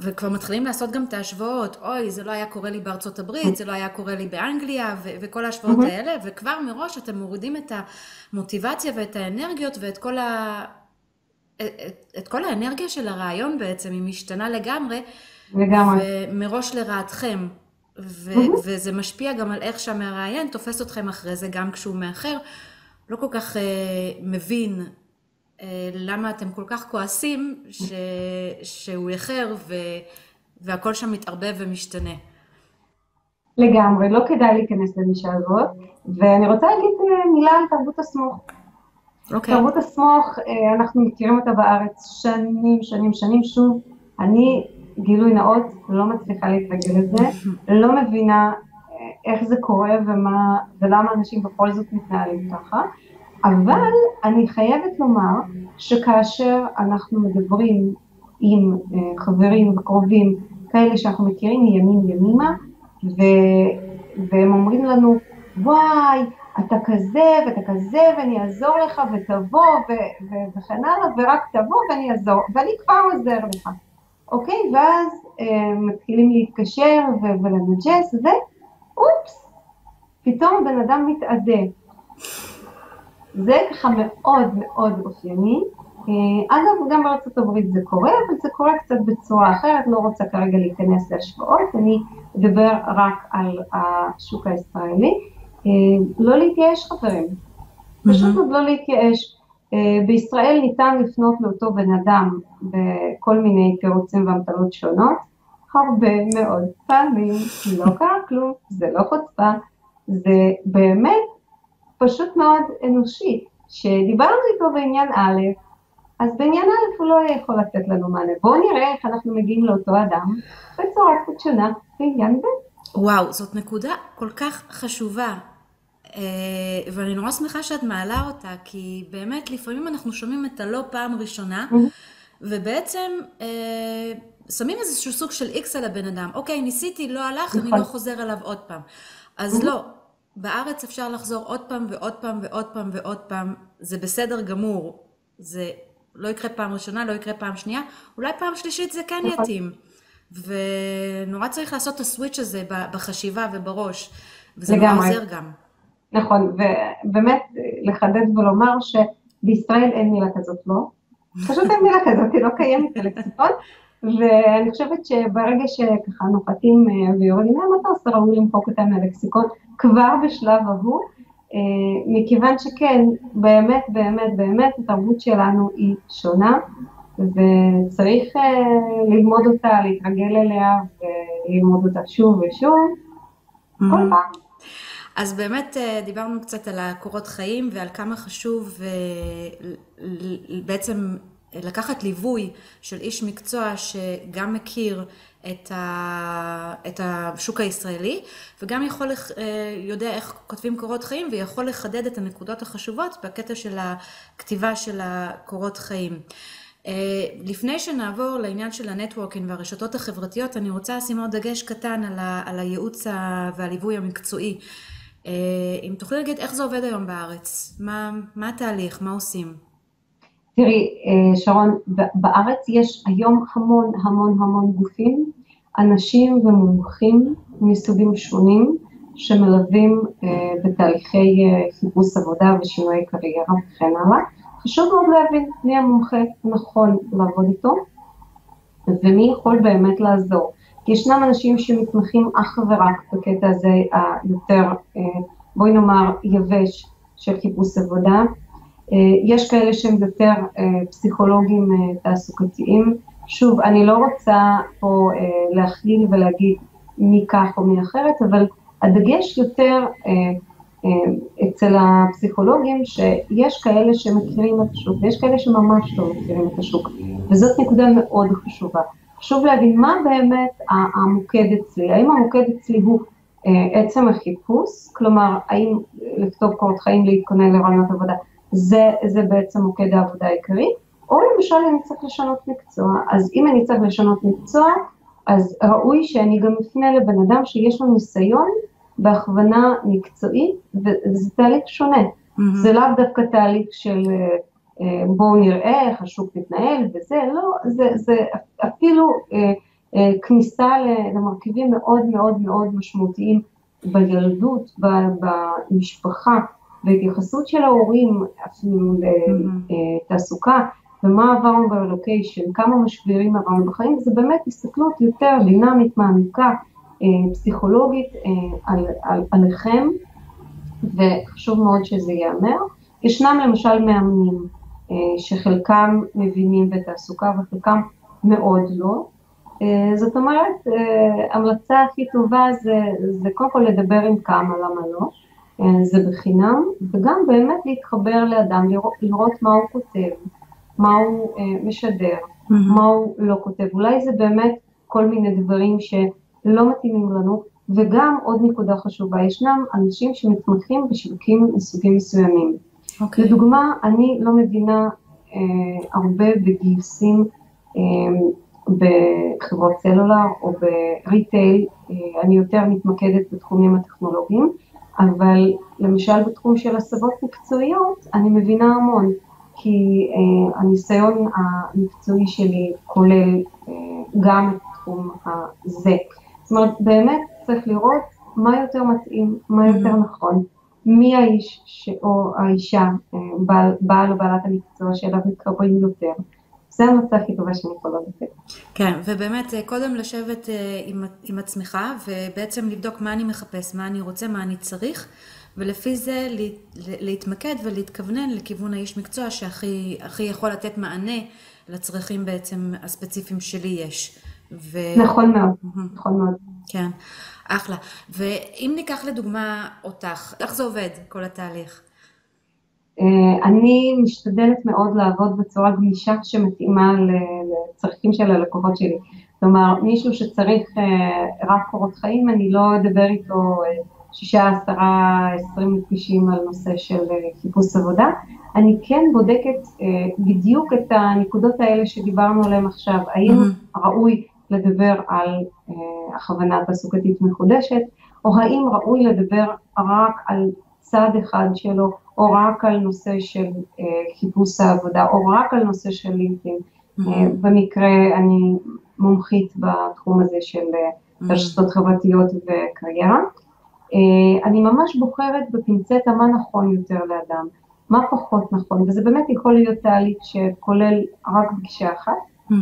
וכבר מתחילים לעשות גם את ההשוואות, אוי, זה לא היה קורה לי בארצות הברית, זה לא היה קורה לי באנגליה, וכל ההשוואות האלה, וכבר מראש אתם מורידים את המוטיבציה ואת האנרגיות, ואת כל האנרגיה של הרעיון בעצם, היא משתנה לגמרי, ומראש לרעתכם. וזה משפיע גם על איך שהמראיין תופס אתכם אחרי זה, גם כשהוא מאחר, לא כל כך מבין למה אתם כל כך כועסים שהוא יחר והכל שם מתערבב ומשתנה. לגמרי, לא כדאי להיכנס לנישה הזאת, ואני רוצה להגיד מילה על תרבות הסמוך. תרבות הסמוך, אנחנו מכירים אותה בארץ שנים, שוב, אני גילוי נאות, לא מצליחה להתרגל לזה, לא מבינה איך זה קורה ולמה אנשים בכל זאת מתנהלים ככה, אבל אני חייבת לומר שכאשר אנחנו מדברים עם חברים וקרובים כאלה שאנחנו מכירים ימימה, והם אומרים לנו, וואי, אתה כזה ואתה כזה ואני אעזור לך ותבוא וכן הלאה, ורק תבוא ואני אעזור, ואני כבר עוזר לך. אוקיי, ואז מתחילים להתקשר ולנג'ס, ואופס, פתאום בן אדם מתעדה. זה ככה מאוד מאוד אופייני. אגב, גם בארצות הברית זה קורה, אבל זה קורה קצת בצורה אחרת, לא רוצה כרגע להיכנס להשוואות, אני אדבר רק על השוק הישראלי. לא להתייאש חברים, פשוט עוד לא להתייאש. בישראל ניתן לפנות לאותו בן אדם בכל מיני תירוצים והמטלות שונות, הרבה מאוד פעמים, לא קרה כלום, זה לא חוצפה, זה באמת פשוט מאוד אנושי, שדיברנו איתו בעניין א', אז בעניין א' הוא לא יכול לתת לנו מענה, בואו נראה איך אנחנו מגיעים לאותו אדם בצורה קצת שונה בעניין ב'. וואו, זאת נקודה כל כך חשובה, ואני נורא שמחה שאת מעלה אותה, כי באמת לפעמים אנחנו שומעים את הלא פעם ראשונה, ובעצם שמים איזשהו סוג של איקס על הבן אדם, אוקיי, ניסיתי, לא הלך, אני לא חוזר עליו עוד פעם. אז לא, בארץ אפשר לחזור עוד פעם ועוד פעם ועוד פעם ועוד פעם, זה בסדר גמור, זה לא יקרה פעם ראשונה, לא יקרה פעם שנייה, אולי פעם שלישית זה כן יתאים, ונורא צריך לעשות את הסוויץ' הזה בחשיבה ובראש, וזה נורא עוזר גם. נכון, ובאמת לחדד ולומר שבישראל אין מילה כזאת, לא? פשוט אין מילה כזאת, היא לא קיימת בלקסיקון, ואני חושבת שברגע שככה נוחתים ויורדים מהמטוס, ראוי למחוק אותם מהלקסיקון כבר בשלב ההוא, מכיוון שכן, באמת, באמת, באמת, התרבות שלנו היא שונה, וצריך ללמוד אותה, להתרגל אליה, וללמוד אותה שוב ושוב, כל פעם. אז באמת דיברנו קצת על הקורות חיים ועל כמה חשוב בעצם לקחת ליווי של איש מקצוע שגם מכיר את השוק הישראלי וגם יודע איך כותבים קורות חיים ויכול לחדד את הנקודות החשובות בקטע של הכתיבה של הקורות חיים. לפני שנעבור לעניין של הנטוורקינג והרשתות החברתיות, אני רוצה לשים עוד דגש קטן על הייעוץ והליווי המקצועי. אם תוכלי להגיד איך זה עובד היום בארץ, מה התהליך, מה עושים? תראי, שרון, בארץ יש היום המון המון המון גופים, אנשים ומומחים מסוגים שונים שמלווים בתהליכי חיפוש עבודה ושינוי קריירה וכן הלאה. חשוב מאוד להבין מי המומחה נכון לעבוד איתו ומי יכול באמת לעזור. ישנם אנשים שמתמחים אך ורק בקטע הזה היותר, בואי נאמר, יבש של חיפוש עבודה. יש כאלה שהם יותר פסיכולוגים תעסוקתיים. שוב, אני לא רוצה פה להכליל ולהגיד מי כך או מי אחרת, אבל הדגש יותר אצל הפסיכולוגים שיש כאלה שמכירים את השוק, ויש כאלה שממש לא מכירים את השוק, וזאת נקודה מאוד חשובה. חשוב להבין מה באמת המוקד אצלי, האם המוקד אצלי הוא עצם החיפוש, כלומר, האם לכתוב קורות חיים להתכונן לרעיונות עבודה, זה בעצם מוקד העבודה העיקרי, או למשל אני צריך לשנות מקצוע, אז אם אני צריך לשנות מקצוע, אז ראוי שאני גם אפנה לבן אדם שיש לו ניסיון בהכוונה מקצועית, וזה תהליך שונה, זה לאו דווקא תהליך של בואו נראה איך השוק מתנהל, וזה לא, זה אפילו כניסה למרכיבים מאוד מאוד מאוד משמעותיים בילדות, במשפחה, בהתייחסות של ההורים, אפילו לתעסוקה, ומה עברנו בלוקיישן, כמה משברים עברנו בחיים, זה באמת הסתכלות יותר דינמית, מעמיקה, פסיכולוגית עליכם, וחשוב מאוד שזה ייאמר. ישנם למשל מאמנים שחלקם מבינים בתעסוקה וחלקם מאוד לא. זאת אומרת, המלצה הכי טובה זה קודם כל לדבר עם כמה, למה לא. זה בחינם, וגם באמת להתחבר לאדם, לראות מה הוא כותב, מה הוא משדר, מה הוא לא כותב. אולי זה באמת כל מיני דברים שלא מתאימים לנו, וגם עוד נקודה חשובה, ישנם אנשים שמתמחים בשווקים מסוגים מסוימים. לדוגמה, אני לא מבינה הרבה בגיוסים בחברות סלולר או בריטייל, אני יותר מתמקדת בתחומים הטכנולוגיים, אבל למשל בתחום של הסבות מקצועיות אני מבינה המון, כי הניסיון המקצועי שלי כולל גם את תחום הזה. זאת אומרת, באמת צריך לראות מה יותר מתאים, מה יותר נכון, מי האיש או האישה, בעל או בעלת המקצוע שאליו מתקרבים יותר. זה המצב הכי טובה שאני יכולה לתת. כן, ובאמת קודם לשבת עם עצמך ובעצם לבדוק מה אני מחפש, מה אני רוצה, מה אני צריך, ולפי זה להתמקד ולהתכוונן לכיוון האיש מקצוע שהכי יכול לתת מענה לצרכים בעצם הספציפיים שלי יש. נכון מאוד, נכון מאוד. כן, אחלה. ואם ניקח לדוגמה אותך, איך זה עובד כל התהליך? אני משתדלת מאוד לעבוד בצורה גמישה שמתאימה לצרכים של הלקוחות שלי. כלומר, מישהו שצריך רק קורות חיים, אני לא אדבר איתו 6, 10, 20 מפגשים על נושא של חיפוש עבודה. אני כן בודקת בדיוק את הנקודות האלה שדיברנו עליהן עכשיו. האם ראוי לדבר על הכוונה תעסוקתית מחודשת, או האם ראוי לדבר רק על צד אחד שלו, או רק על נושא של חיפוש העבודה, או רק על נושא של לינקדאין. במקרה אני מומחית בתחום הזה של רשתות חברתיות וקריירה. אני ממש בוחרת בפינצטה מה נכון יותר לאדם, מה פחות נכון, וזה באמת יכול להיות תהליך שכולל רק פגישה אחת,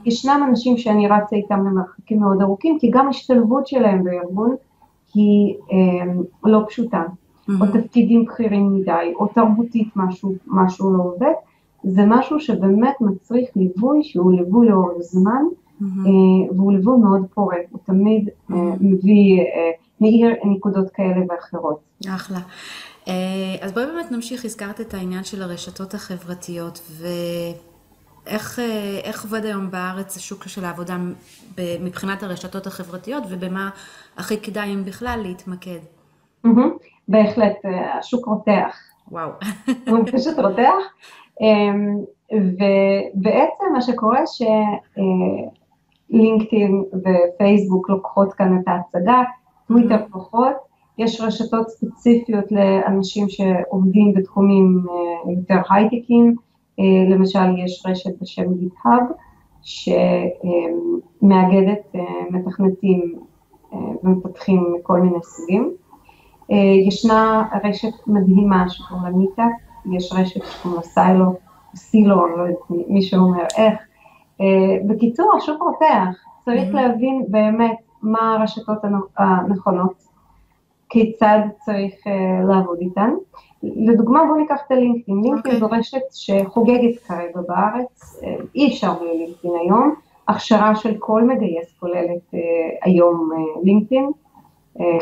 ישנם אנשים שאני רצה איתם למרחקים מאוד ארוכים, כי גם השתלבות שלהם בארגון היא לא פשוטה, או תפקידים בכירים מדי, או תרבותית משהו לא עובד, זה משהו שבאמת מצריך ליווי שהוא ליווי לאורך זמן, והוא ליווי מאוד פורה, הוא תמיד מאיר נקודות כאלה ואחרות. אחלה. אז בואי באמת נמשיך, הזכרת את העניין של הרשתות החברתיות, ואיך עובד היום בארץ השוק של העבודה מבחינת הרשתות החברתיות, ובמה הכי כדאי אם בכלל להתמקד? בהחלט, השוק רותח. וואו. הוא פשוט רותח, ובעצם מה שקורה שלינקדאין ופייסבוק לוקחות כאן את ההצגה, טוויטר פחות, יש רשתות ספציפיות לאנשים שעובדים בתחומים יותר הייטקים, למשל יש רשת בשם GitHub, שמאגדת מתכנתים ומפתחים מכל מיני סוגים. ישנה רשת מדהימה שקוראים לה מיטאפ, יש רשת שקוראים לה סילו, לא יודעת מי שאומר איך. בקיצור, השוק רותח, צריך להבין באמת מה הרשתות הנכונות, כיצד צריך לעבוד איתן. לדוגמה, בואו ניקח את הלינקדאין. לינקדאין זו רשת שחוגגת כרגע בארץ, אי אפשר בלי לינקדאין היום. הכשרה של כל מגייס כוללת היום לינקדאין.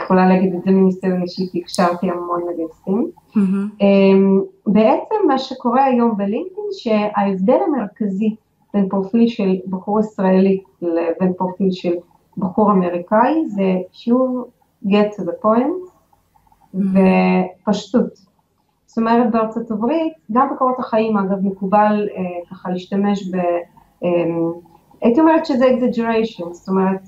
יכולה להגיד את זה מניסיון אישי, כי הכשרתי המון מגייסים. בעצם מה שקורה היום בלינקדאין, שההבדל המרכזי בין פרופיל של בחור ישראלי לבין פרופיל של בחור אמריקאי, זה שוב get to the point ופשטות. זאת אומרת, בארצות הברית, גם בקורות החיים, אגב, מקובל ככה להשתמש הייתי אומרת שזה exaggeration, זאת אומרת,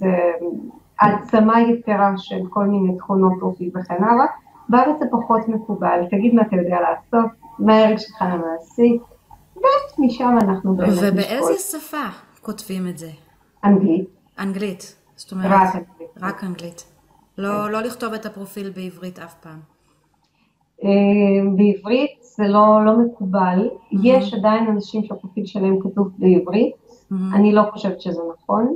העצמה יתרה של כל מיני תכונות אופי וכן הלאה, בארץ זה פחות מקובל, תגיד מה אתה יודע לעשות, מה הערך שלך למעשי, ומשם אנחנו באמת נשקול. ובאיזה שפה כותבים את זה? אנגלית. אנגלית, זאת אומרת, רק אנגלית. רק אנגלית. לא לכתוב את הפרופיל בעברית אף פעם. בעברית זה לא מקובל, יש עדיין אנשים שהפרופיל שלהם כתוב בעברית, אני לא חושבת שזה נכון,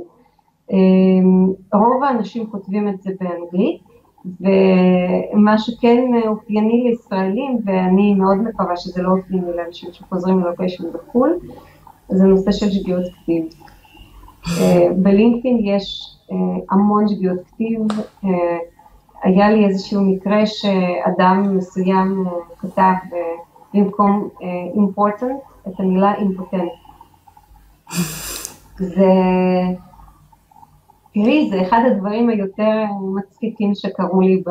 רוב האנשים כותבים את זה באנגלית, ומה שכן אופייני לישראלים, ואני מאוד מקווה שזה לא אופייני לאנשים שחוזרים ללוקיישן בחו"ל, זה נושא של שגיאות כתיב. בלינקדאין יש המון שגיאות כתיב, היה לי איזשהו מקרה שאדם מסוים כתב במקום important את המילה impotent. תראי, זה אחד הדברים היותר מצחיקים שקרו לי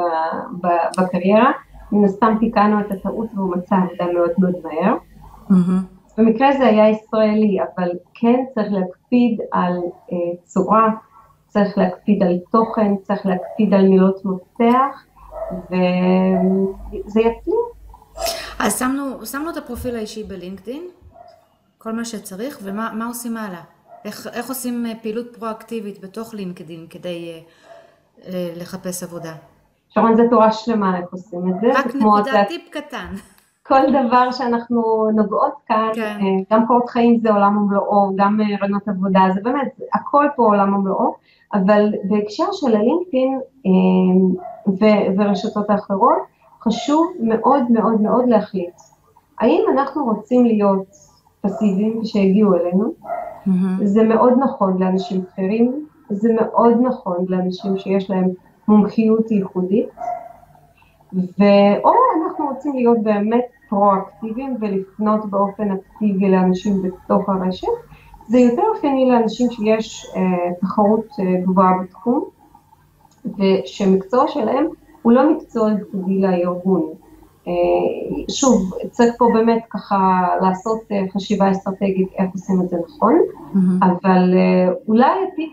בקריירה, מן הסתם תיקנו את הטעות והוא מצא עבודה מאוד מאוד מהר. במקרה זה היה ישראלי, אבל כן צריך להקפיד על צורה, צריך להקפיד על תוכן, צריך להקפיד על מילות מפתח, וזה יצליח. אז שמנו את הפרופיל האישי בלינקדאין, כל מה שצריך, ומה עושים הלאה? איך עושים פעילות פרואקטיבית בתוך לינקדאין כדי לחפש עבודה? שרון, זה תורה שלמה איך עושים את זה. רק נקודה, טיפ קטן. כל דבר שאנחנו נוגעות כאן, כן. גם קורות חיים זה עולם ומלואו, גם רעיונות עבודה, זה באמת, הכל פה עולם ומלואו, אבל בהקשר של הלינקדאין ורשתות האחרות, חשוב מאוד מאוד מאוד להחליט. האם אנחנו רוצים להיות פסיביים שהגיעו אלינו? זה מאוד נכון לאנשים אחרים, זה מאוד נכון לאנשים שיש להם מומחיות ייחודית, או אנחנו רוצים להיות באמת פרואקטיביים ולפנות באופן אקטיבי לאנשים בתוך הרשת, זה יותר אופייני לאנשים שיש תחרות גבוהה בתחום, ושמקצוע שלהם הוא לא מקצוע ייחודי לארגון. שוב, צריך פה באמת ככה לעשות חשיבה אסטרטגית איך עושים את זה נכון, אבל אולי הטיפ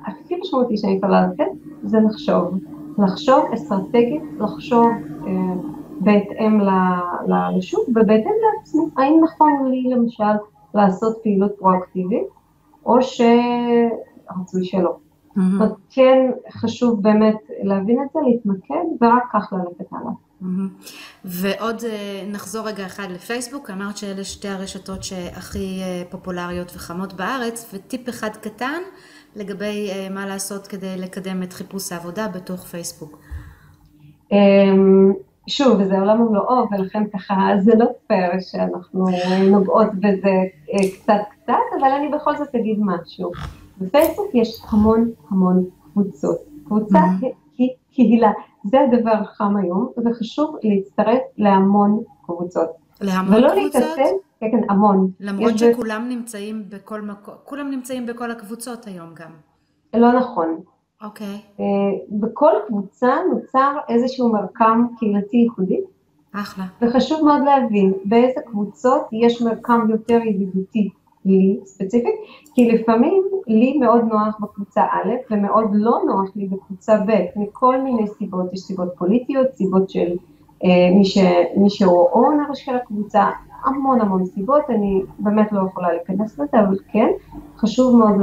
הכי משמעותי שאני יכולה לתת זה לחשוב אסטרטגית, לחשוב בהתאם לשוק ובהתאם לעצמי, האם נכון לי למשל לעשות פעילות פרואקטיבית, או שרצוי שלא. כן חשוב באמת להבין את זה, להתמקד ורק כך ללכת הלאה. ועוד נחזור רגע אחד לפייסבוק, אמרת שאלה שתי הרשתות שהכי פופולריות וחמות בארץ, וטיפ אחד קטן לגבי מה לעשות כדי לקדם את חיפוש העבודה בתוך פייסבוק. שוב, זה עולם ומלואו, ולכן ככה זה לא פייר שאנחנו נוגעות בזה קצת, אבל אני בכל זאת אגיד משהו. בפייסבוק יש המון המון קבוצות. קבוצה קהילה, זה הדבר החם היום, וחשוב להצטרף להמון קבוצות. להמון קבוצות? כן, המון. למרות שכולם נמצאים בכל מקום, כולם נמצאים בכל הקבוצות היום גם. לא נכון. אוקיי. בכל קבוצה נוצר איזשהו מרקם קהילתי ייחודי. אחלה. וחשוב מאוד להבין באיזה קבוצות יש מרקם יותר ידידותי לי ספציפית, כי לפעמים לי מאוד נוח בקבוצה א' ומאוד לא נוח לי בקבוצה ב', מכל מיני סיבות, יש סיבות פוליטיות, סיבות של מי שהוא אונר של הקבוצה, המון סיבות, אני באמת לא יכולה להיכנס לזה, אבל כן, חשוב מאוד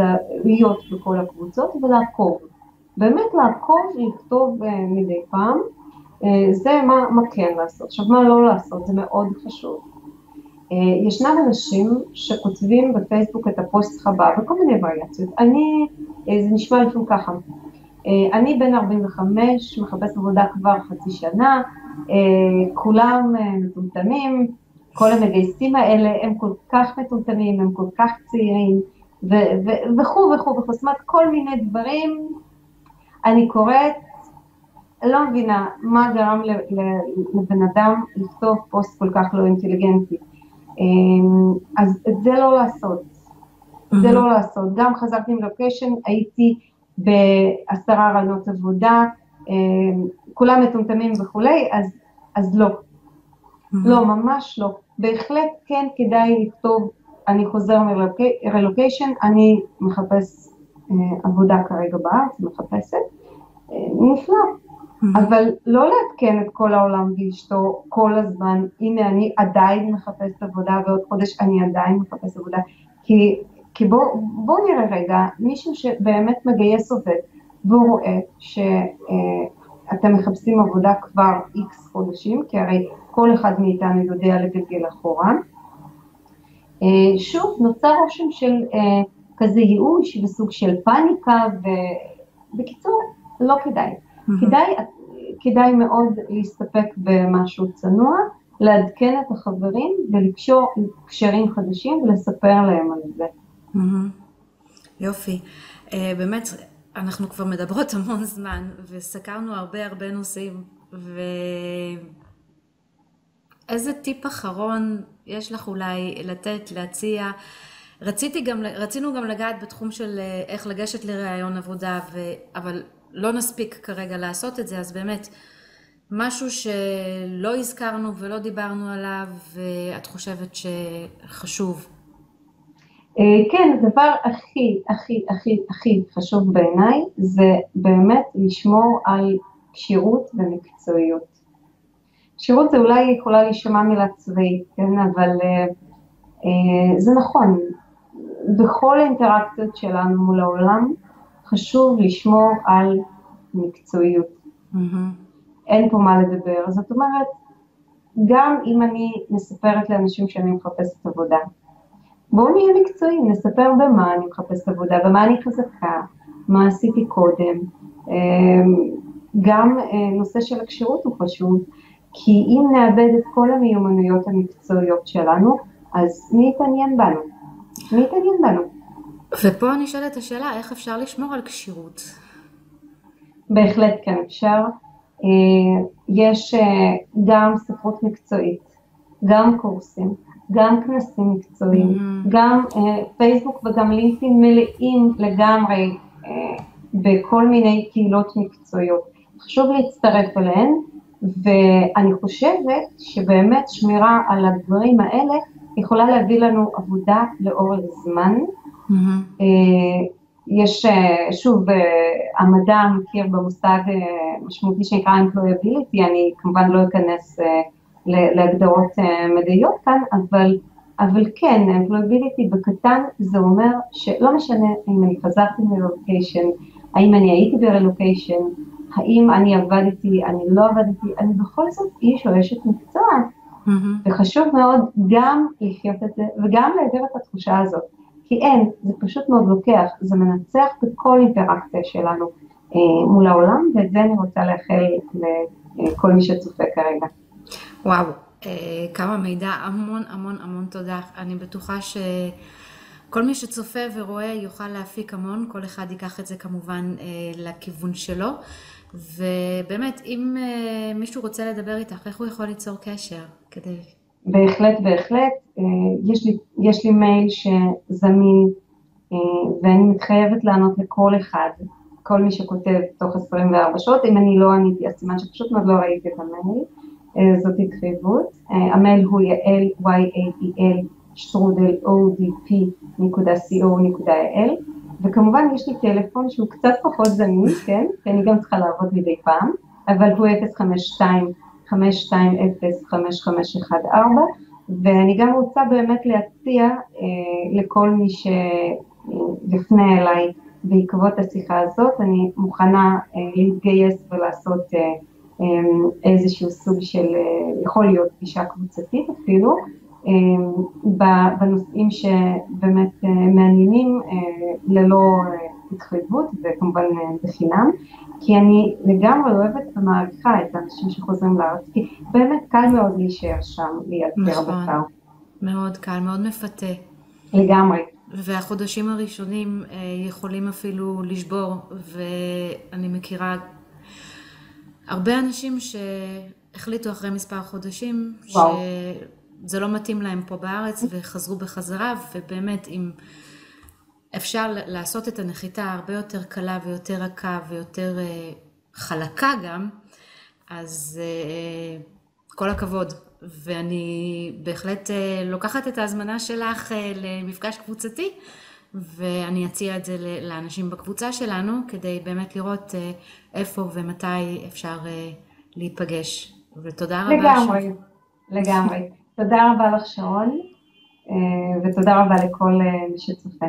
להיות בכל הקבוצות ולעקוב. באמת לעקוב, לכתוב מדי פעם, זה מה כן לעשות. עכשיו, מה לא לעשות, זה מאוד חשוב. ישנם אנשים שכותבים בפייסבוק את הפוסט הבא, וכל מיני וריאציות. זה נשמע לפעמים ככה, אני בן 45, מחפש עבודה כבר חצי שנה, כולם מטומטמים, כל המגייסים האלה הם כל כך מטומטמים, הם כל כך צעירים, וכו', זאת אומרת, כל מיני דברים. אני קוראת, לא מבינה מה גרם לבן אדם לכתוב פוסט כל כך לא אינטליגנטי. אז את זה לא לעשות. זה לא לעשות. גם חזרתי עם לוקיישן, הייתי ב10 רעיונות עבודה, כולם מטומטמים וכולי, אז לא. לא, ממש לא. בהחלט כן כדאי לכתוב, אני חוזר מרלוקיישן, אני מחפש עבודה כרגע בארץ, מחפשת, נפלא. אבל לא לעדכן את כל העולם ואשתו כל הזמן, הנה אני עדיין מחפשת עבודה ועוד חודש אני עדיין מחפשת עבודה, כי בואו נראה רגע, מישהו שבאמת מגייס עובד, והוא רואה שאתם מחפשים עבודה כבר X חודשים, כי הרי כל אחד מאיתנו יודע לגלגל אחורה, שוב נוצר רושם של כזה ייאוש וסוג של פאניקה, ובקיצור לא כדאי. כדאי מאוד להסתפק במשהו צנוע, לעדכן את החברים ולקשור קשרים חדשים ולספר להם על זה. יופי. באמת, אנחנו כבר מדברות המון זמן וסקרנו הרבה נושאים, ואיזה טיפ אחרון יש לך אולי לתת, להציע? רצינו גם לגעת בתחום של איך לגשת לראיון עבודה, אבל לא נספיק כרגע לעשות את זה, אז באמת, משהו שלא הזכרנו ולא דיברנו עליו, ואת חושבת שחשוב? כן, הדבר הכי חשוב בעיניי, זה באמת לשמור על כשירות ומקצועיות. כשירות זה אולי יכולה להישמע מילה צבאית, כן, אבל זה נכון. בכל האינטראקציות שלנו מול העולם, חשוב לשמור על מקצועיות. אין פה מה לדבר. זאת אומרת, גם אם אני מספרת לאנשים שאני מחפשת עבודה, בואו נהיה מקצועיים, נספר במה אני מחפשת עבודה, במה אני חזקה, מה עשיתי קודם. גם נושא של הקשירות הוא חשוב, כי אם נאבד את כל המיומנויות המקצועיות שלנו, אז מי יתעניין בנו? ופה אני שואלת השאלה, איך אפשר לשמור על קשירות? בהחלט כן אפשר. יש גם ספרות מקצועית, גם קורסים, גם כנסים מקצועיים, גם פייסבוק וגם לינקדאין מלאים לגמרי בכל מיני קהילות מקצועיות. חשוב להצטרף אליהן, ואני חושבת שבאמת שמירה על הדברים האלה יכולה להביא לנו עבודה לאורך זמן. יש, שוב, המדע מכיר במושג משמעותי שנקרא employability, אני כמובן לא אכנס להגדרות מדעיות כאן, אבל כן, employability בקטן זה אומר שלא משנה אם אני חזרתי מרלוקיישן, האם אני הייתי ברלוקיישן, האם אני עבדתי, אני לא עבדתי, אני בכל זאת איש או אשת מקצוע, וחשוב מאוד גם לחיות את זה, וגם להעביר את התחושה הזאת, כי אין, זה פשוט מאוד לוקח, זה מנצח בכל אינטראקציה שלנו מול העולם, ואת זה אני רוצה לאחל לכל מי שצופה כרגע. וואו, כמה מידע, המון המון המון תודה. אני בטוחה שכל מי שצופה ורואה יוכל להפיק המון, כל אחד ייקח את זה כמובן לכיוון שלו, ובאמת אם מישהו רוצה לדבר איתך, איך הוא יכול ליצור קשר כדי... בהחלט, בהחלט, יש לי מייל שזמין, ואני מתחייבת לענות לכל אחד, כל מי שכותב תוך 24 שעות, אם אני לא עניתי, אז סימן שפשוט מאוד לא ראיתי את המייל, זאת התחייבות. המייל הוא yael.odp.co.il, וכמובן יש לי טלפון שהוא קצת פחות זמין, כן? כי אני גם צריכה לעבוד מדי פעם, אבל הוא 052-520-5514, ואני גם רוצה באמת להציע לכל מי שיפנה אליי בעקבות השיחה הזאת, אני מוכנה להתגייס ולעשות איזשהו סוג של, יכול להיות פגישה קבוצתית אפילו, בנושאים שבאמת מעניינים ללא התחייבות וכמובן בחינם, כי אני לגמרי אוהבת ומעריכה את האנשים שחוזרים לארץ, כי באמת קל מאוד להישאר שם ליד בכר. מאוד קל, מאוד מפתה. לגמרי. והחודשים הראשונים יכולים אפילו לשבור, ואני מכירה הרבה אנשים שהחליטו אחרי מספר חודשים שזה לא מתאים להם פה בארץ וחזרו בחזרה, ובאמת אם אפשר לעשות את הנחיתה הרבה יותר קלה ויותר רכה ויותר חלקה גם, אז כל הכבוד. ואני בהחלט לוקחת את ההזמנה שלך למפגש קבוצתי, ואני אציע את זה לאנשים בקבוצה שלנו, כדי באמת לראות איפה ומתי אפשר להיפגש. ותודה רבה. לגמרי, לגמרי. תודה רבה לך שרון, ותודה רבה לכל מי שצופה.